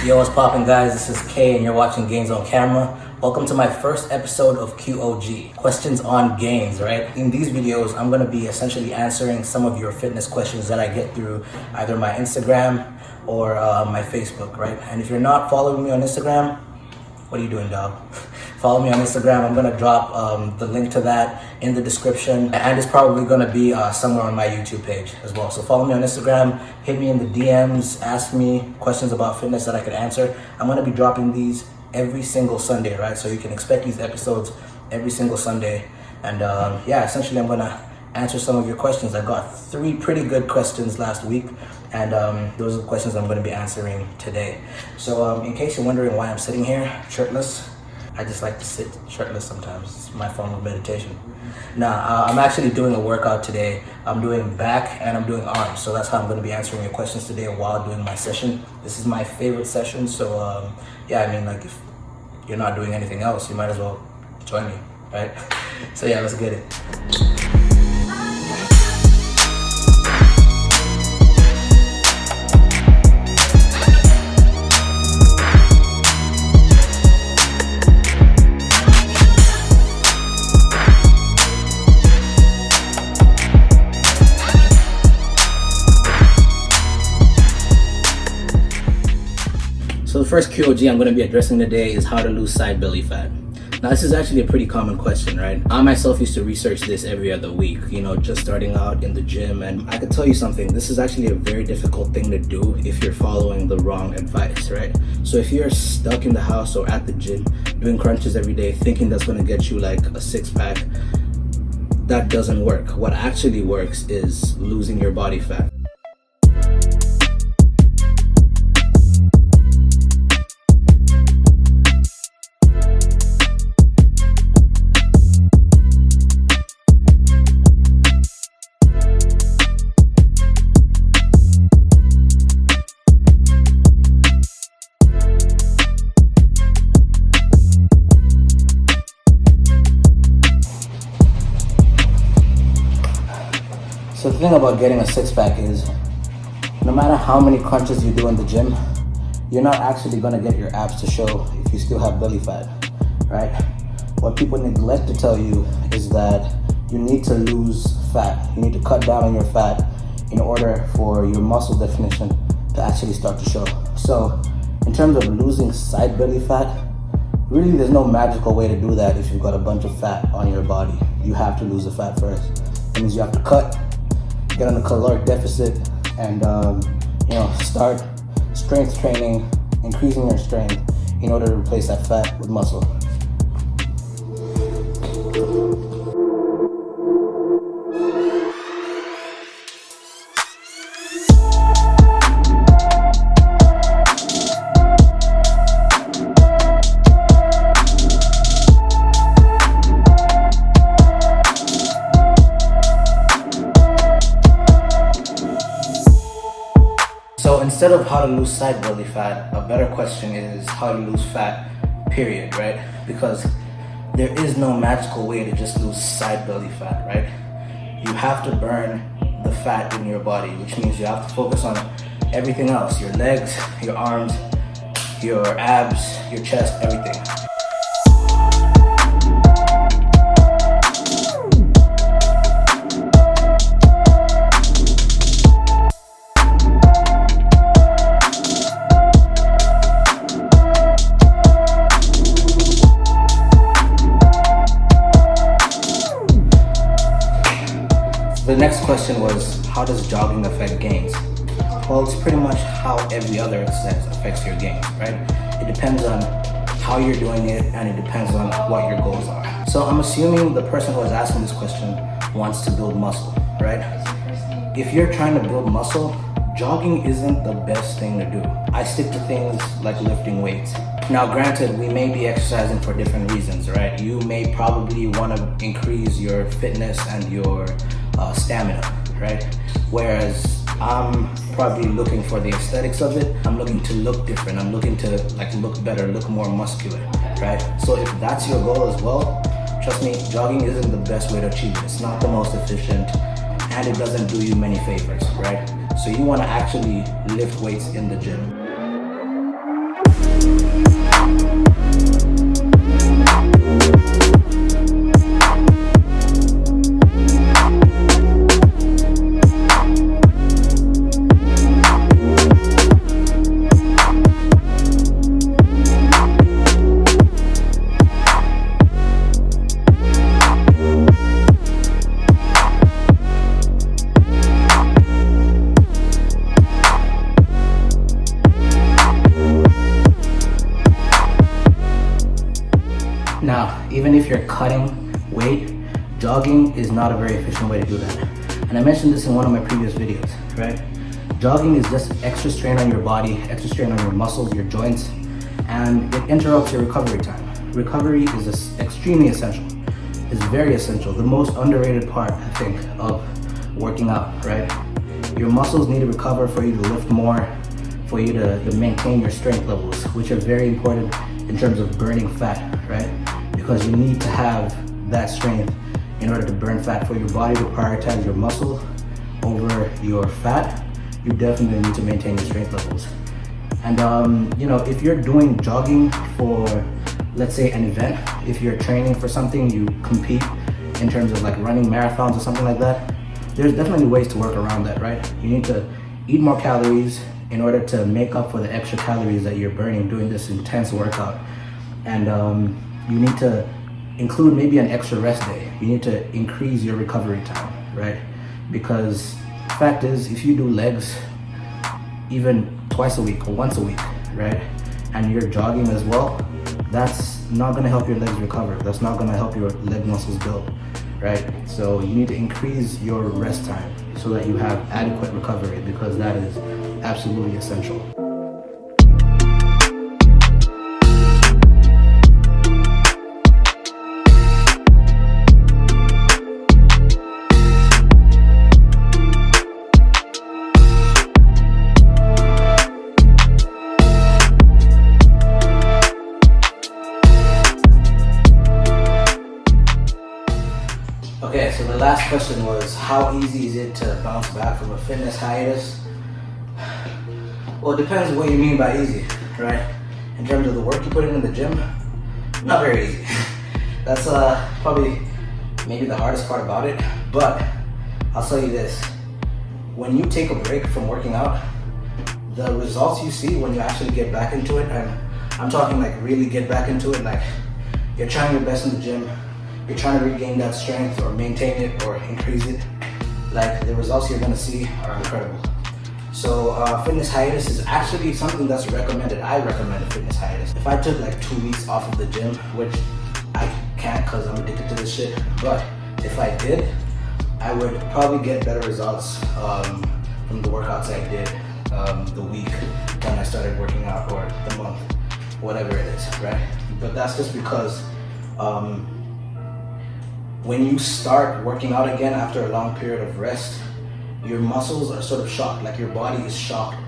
Yo, what's poppin', guys? This is Kay and you're watching Gains on Camera. Welcome to my first episode of QOG, questions on gains, right? In these videos, I'm gonna be essentially answering some of your fitness questions that I get through either my Instagram or my Facebook, right? And if you're not following me on Instagram, what are you doing, dog? Follow me on Instagram. I'm gonna drop the link to that in the description, and it's probably gonna be somewhere on my YouTube page as well. So follow me on Instagram, hit me in the DMs, ask me questions about fitness that I could answer. I'm gonna be dropping these every single Sunday, right? So you can expect these episodes every single Sunday. And yeah, essentially I'm gonna answer some of your questions. I got 3 pretty good questions last week, and those are the questions I'm gonna be answering today. So in case you're wondering why I'm sitting here shirtless, I just like to sit shirtless sometimes. It's my form of meditation. Now, I'm actually doing a workout today. I'm doing back and I'm doing arms. So that's how I'm gonna be answering your questions today while doing my session. This is my favorite session. So yeah, I mean, like, if you're not doing anything else, you might as well join me, right? So yeah, let's get it. So the first QOG I'm going to be addressing today is how to lose side belly fat. Now this is actually a pretty common question, right? I myself used to research this every other week, you know, just starting out in the gym. And I can tell you something, this is actually a very difficult thing to do if you're following the wrong advice, right? So if you're stuck in the house or at the gym doing crunches every day thinking that's going to get you like a 6-pack, that doesn't work. What actually works is losing your body fat. So the thing about getting a 6-pack is, no matter how many crunches you do in the gym, you're not actually gonna get your abs to show if you still have belly fat, right? What people neglect to tell you is that you need to lose fat. You need to cut down on your fat in order for your muscle definition to actually start to show. So in terms of losing side belly fat, really there's no magical way to do that if you've got a bunch of fat on your body. You have to lose the fat first. That means you have to cut, get on a caloric deficit, and you know, start strength training, increasing your strength in order to replace that fat with muscle. So instead of how to lose side belly fat, a better question is how to lose fat, period, right? Because there is no magical way to just lose side belly fat, right? You have to burn the fat in your body, which means you have to focus on everything else, your legs, your arms, your abs, your chest, everything. The next question was, how does jogging affect gains? Well, it's pretty much how every other exercise affects your gains, right? It depends on how you're doing it, and it depends on what your goals are. So I'm assuming the person who is asking this question wants to build muscle, right? If you're trying to build muscle, jogging isn't the best thing to do. I stick to things like lifting weights. Now, granted, we may be exercising for different reasons, right? You may probably want to increase your fitness and your stamina, right? Whereas I'm probably looking for the aesthetics of it. I'm looking to look different. I'm looking to like look better, look more muscular, right? So if that's your goal as well, trust me, jogging isn't the best way to achieve it. It's not the most efficient, and it doesn't do you many favors, right? So you want to actually lift weights in the gym. even if you're cutting weight, jogging is not a very efficient way to do that. And I mentioned this in one of my previous videos, right? Jogging is just extra strain on your body, extra strain on your muscles, your joints, and it interrupts your recovery time. Recovery is extremely essential. It's very essential. The most underrated part, I think, of working out, right? Your muscles need to recover for you to lift more, for you to maintain your strength levels, which are very important in terms of burning fat, right? Because you need to have that strength in order to burn fat. For your body to prioritize your muscle over your fat, you definitely need to maintain your strength levels. And if you're doing jogging for, let's say, an event, if you're training for something, you compete in terms of like running marathons or something like that, there's definitely ways to work around that, right? You need to eat more calories in order to make up for the extra calories that you're burning doing this intense workout. And you need to include maybe an extra rest day. You need to increase your recovery time, right? Because the fact is, if you do legs even twice a week or once a week, right, and you're jogging as well, that's not gonna help your legs recover. That's not gonna help your leg muscles build, right? So you need to increase your rest time so that you have adequate recovery, because that is absolutely essential. Okay, so the last question was, how easy is it to bounce back from a fitness hiatus? Well, it depends what you mean by easy, right? In terms of the work you put in the gym, not very easy. That's probably maybe the hardest part about it, but I'll tell you this. When you take a break from working out, the results you see when you actually get back into it, and I'm talking like really get back into it, like you're trying your best in the gym, you're trying to regain that strength or maintain it or increase it, like the results you're gonna see are incredible. So fitness hiatus is actually something that's recommended. I recommend a fitness hiatus. If I took like 2 weeks off of the gym, which I can't because I'm addicted to this shit, but if I did, I would probably get better results from the workouts I did the week when I started working out, or the month, whatever it is, right? But that's just because when you start working out again after a long period of rest, your muscles are sort of shocked, like your body is shocked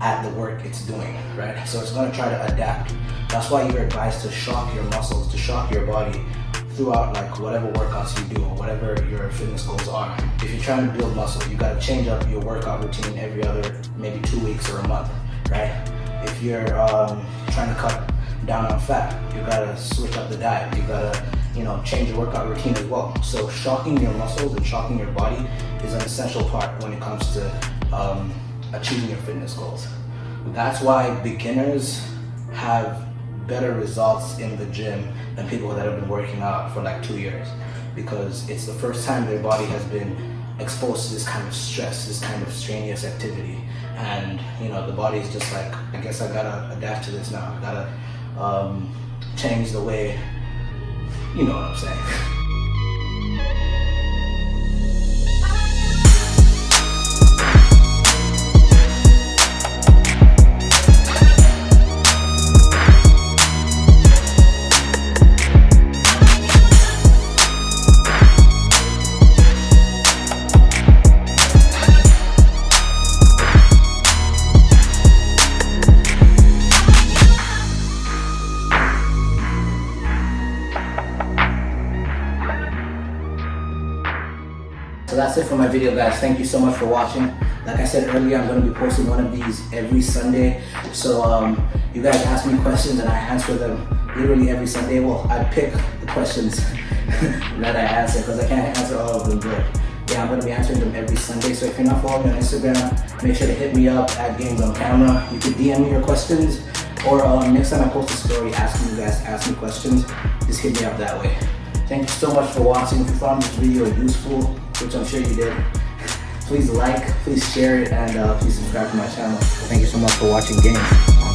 at the work it's doing, right? So it's gonna try to adapt. That's why you're advised to shock your muscles, to shock your body throughout like whatever workouts you do or whatever your fitness goals are. If you're trying to build muscle, you gotta change up your workout routine every other, maybe 2 weeks or a month, right? If you're trying to cut down on fat, you gotta switch up the diet. You gotta, change your workout routine as well. So shocking your muscles and shocking your body is an essential part when it comes to achieving your fitness goals. That's why beginners have better results in the gym than people that have been working out for like 2 years, because it's the first time their body has been exposed to this kind of stress, this kind of strenuous activity, and the body is just like, I guess I gotta adapt to this now. I gotta change the way, you know what I'm saying. So that's it for my video, guys. Thank you so much for watching. Like I said earlier, I'm going to be posting one of these every Sunday. So you guys ask me questions and I answer them literally every Sunday. Well, I pick the questions that I answer because I can't answer all of them, but yeah, I'm going to be answering them every Sunday. So if you're not following me on Instagram, make sure to hit me up at Games on Camera. You can DM me your questions, or next time I post a story asking you guys to ask me questions, just hit me up that way. Thank you so much for watching. If you found this video useful, which I'm sure you did, please like, please share it, and please subscribe to my channel. Thank you so much for watching Games.